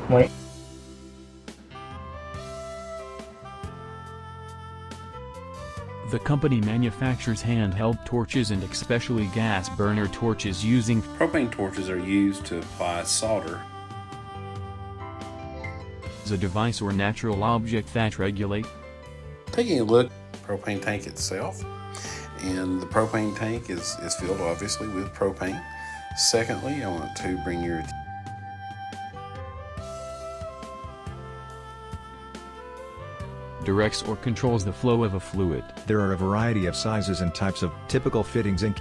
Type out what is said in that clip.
Wait. The company manufactures handheld torches and especially gas burner torches using Propane torches are used to apply solder. a device or natural object that regulate. Taking a look at the propane tank itself, and the propane tank is filled obviously with propane. Secondly, I want to bring your Directs or controls the flow of a fluid. There are a variety of sizes and types of typical fittings in